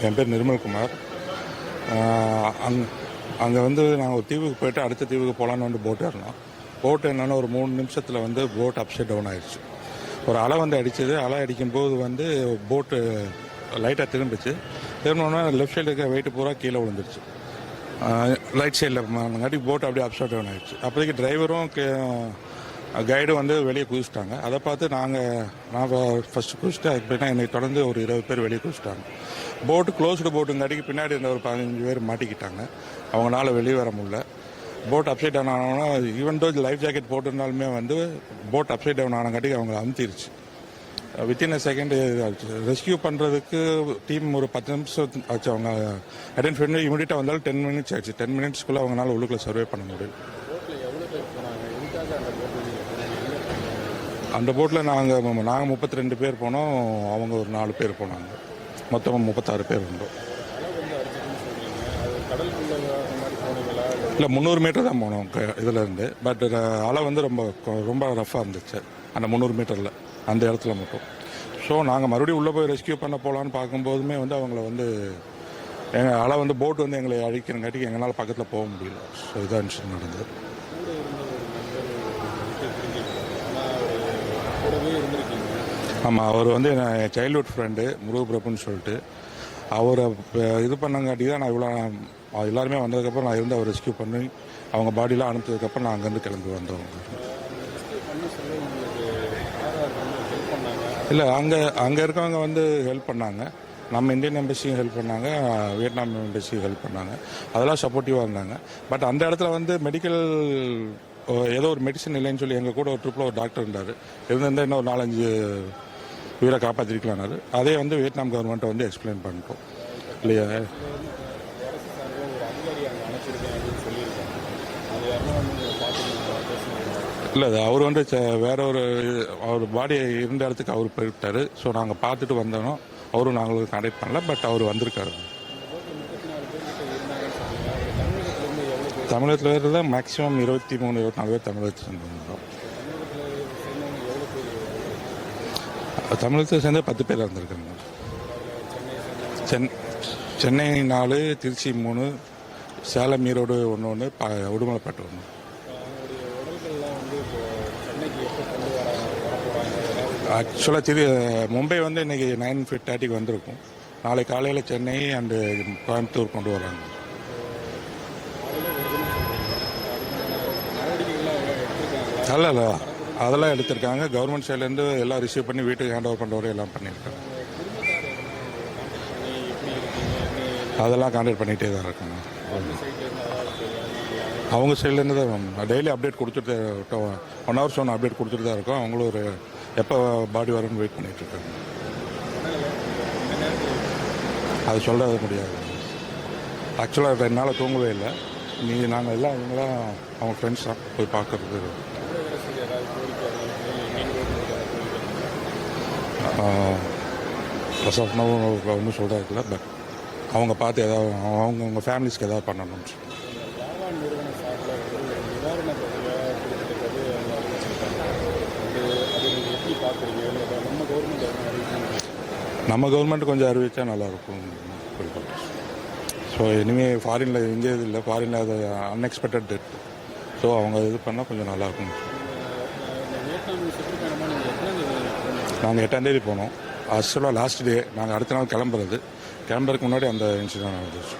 என் பேர் நிர்மல்குமார். அங்கே வந்து நாங்கள் ஒரு தீவுக்கு போய்ட்டு அடுத்த தீவுக்கு போகலான்னு வந்து போட் ஏறினோம். போட் என்னென்னா ஒரு 3 நிமிஷத்தில் வந்து போட் அப்சைட் டவுன் ஆயிடுச்சு. ஒரு அலை வந்து அடித்தது. அலை அடிக்கும்போது வந்து போட்டு லைட்டாக திரும்பினோன்னா லெஃப்ட் சைடில் இருக்க வெயிட்டு பூரா கீழே விழுந்துருச்சு. ரைட் சைடில் போட் அப்படியே அப்சைட் டவுன் ஆயிடுச்சு. அப்போதைக்கு டிரைவரும் கைடும் வந்து வெளியே குதிச்சிட்டாங்க. அதை பார்த்து நான் ஃபஸ்ட்டு குதிச்சுட்டு அப்படின்னா என்னை தொடர்ந்து ஒரு 20 பேர் வெளியே குதிச்சிட்டாங்க. போட்டு க்ளோஸ்டு போட்டுங்காட்டிக்கு பின்னாடி இருந்த ஒரு 15 பேர் மாட்டிக்கிட்டாங்க. அவங்களால வெளியே வர முடியல. போட் அப்சைட் டவுன் ஆனோன்னா ஈவன் தோ லைஃப் ஜாக்கெட் போட்டிருந்தாலுமே வந்து போட் அப்சைட் டவுன் ஆனங்காட்டிக்கு அவங்க அமுத்திருச்சு. வித்தின் அ செகண்ட் ரெஸ்கியூ பண்ணுறதுக்கு டீம் ஒரு 10 நிமிஷம் ஆச்சு. அவங்க ஐடென்டிஃபை பண்ணி இமீடியட்டாக வந்தாலும் 10 மினிட்ஸ் ஆச்சு. 10 மினிட்ஸ்க்குள்ளே அவங்களால உள்ளுக்குள்ளே சர்வே பண்ண முடியல. அந்த போட்டில் நாங்கள் 32 பேர் போனோம். அவங்க ஒரு 4 பேர் போனாங்க. மொத்தம் 36 பேர் இருந்தோம். இல்லை 300 மீட்டர் தான் போனோம் இதில் இருந்து. பட் அலை வந்து ரொம்ப ரஃப்பாக இருந்துச்சு அந்த 300 மீட்டரில் அந்த இடத்துல மட்டும். ஸோ நாங்கள் மறுபடியும் உள்ளே போய் ரெஸ்கியூ பண்ண போகலான்னு பார்க்கும்போதுமே வந்து அவங்கள வந்து எங்கள் அலை வந்து போட்டு வந்து எங்களை அழிக்கிறங்காட்டிக்கு எங்களால் பக்கத்தில் போக முடியல. ஸோ இதான் விஷயம் நடந்தது. ஆமாம், அவர் வந்து என் சைல்ட்ஹுட் ஃப்ரெண்டு முருகப்பிரபுன்னு சொல்லிட்டு அவரை இது பண்ணங்காட்டி தான் நான் இவ்வளோ எல்லாருமே வந்ததுக்கப்புறம் நான் இருந்து அவர் ரெஸ்கியூ பண்ணி அவங்க பாடியெலாம் அனுப்பிச்சதுக்கப்புறம் நான் அங்கேருந்து கிளம்பி வந்தோம். இல்லை, அங்கே இருக்கவங்க வந்து ஹெல்ப் பண்ணாங்க. நம்ம இந்தியன் எம்பசியும் ஹெல்ப் பண்ணாங்க, வியட்நாம் எம்பசியும் ஹெல்ப் பண்ணாங்க. அதெல்லாம் சப்போர்ட்டிவாக இருந்தாங்க. பட் அந்த இடத்துல வந்து மெடிக்கல் ஏதோ ஒரு மெடிசன் இல்லைன்னு சொல்லி எங்கள் கூட ஒரு ட்ரிப்பில் ஒரு டாக்டர் இருந்தார். இருந்திருந்தால் இன்னும் ஒரு 4-5 உயிரை காப்பாற்றிருக்கலான்னாரு. அதே வந்து வியட்நாம் கவர்மெண்ட்டை வந்து எக்ஸ்பிளைன் பண்ணிட்டோம் இல்லையா. இல்லை, அவர் வந்து வேற ஒரு அவர் பாடி இருந்த இடத்துக்கு அவர் போய்விட்டார். ஸோ நாங்கள் பார்த்துட்டு வந்தோம். அவரும் நாங்களுக்கு கான்டாக்ட் பண்ணல. பட் அவர் வந்திருக்காரு. தமிழகத்தில் இருக்கிறத மேக்ஸிமம் 23-24 பேர் தமிழகத்தை சேர்ந்துருந்தோம். தமிழகத்தை சேர்ந்து 10 பேர் இருந்திருக்காங்க. சென்னை 4, திருச்சி 3, சேலம் ஈரோடு 1, உடுமலைப்பேட்டை 1. ஆக்சுவலாக மும்பை வந்து இன்றைக்கி 9:30 வந்திருக்கும். நாளை காலையில் சென்னை அண்டு கோயம்புத்தூர் கொண்டு வராங்க. இல்லை, அதெல்லாம் எடுத்திருக்காங்க. கவர்மெண்ட் சைட்லேருந்து எல்லாம் ரிசீவ் பண்ணி வீட்டுக்கு ஹேண்ட் ஓவர் பண்ணுற எல்லாம் பண்ணியிருக்காங்க. அதெல்லாம் கான்டாக்ட் பண்ணிகிட்டே தான் இருக்காங்க. அவங்க சைட்லேருந்து தான் டெய்லி அப்டேட் கொடுத்துட்டு 1 hours 1 அப்டேட் கொடுத்துட்டு தான் இருக்கோம். அவங்களும் ஒரு எப்போ பாடி வரும்னு வெயிட் பண்ணிகிட்டு இருக்காங்க. அது சொல்ல முடியாது. ஆக்சுவலாக 2 நாள் தூங்கவே இல்லை. நாங்கள் எல்லாம் அவங்களாம் அவங்க ஃப்ரெண்ட்ஸ் தான் போய் பார்க்குறது. ஒன்றும் சொல்கிறதுல பட் அவங்க பார்த்து ஏதாவது அவங்க ஃபேமிலிஸ்க்கு ஏதாவது பண்ணணும்னு சொல்லி நம்ம கவர்மெண்ட் கொஞ்சம் அறிவித்தா நல்லாயிருக்கும். ஸோ இனிமேல் ஃபாரினில் எங்கே இது இல்லை, ஃபாரினில் அது அன்எக்ஸ்பெக்டட் டெத். ஸோ அவங்க இது பண்ணால் கொஞ்சம் நல்லாயிருக்கும். நாங்கள் 8ஆம் தேதி போனோம். ஆக்சுவலாக லாஸ்ட் டே. நாங்கள் அடுத்த நாள் கிளம்புறதுக்கு முன்னாடி அந்த இன்சிடென்ட் நடந்துச்சு.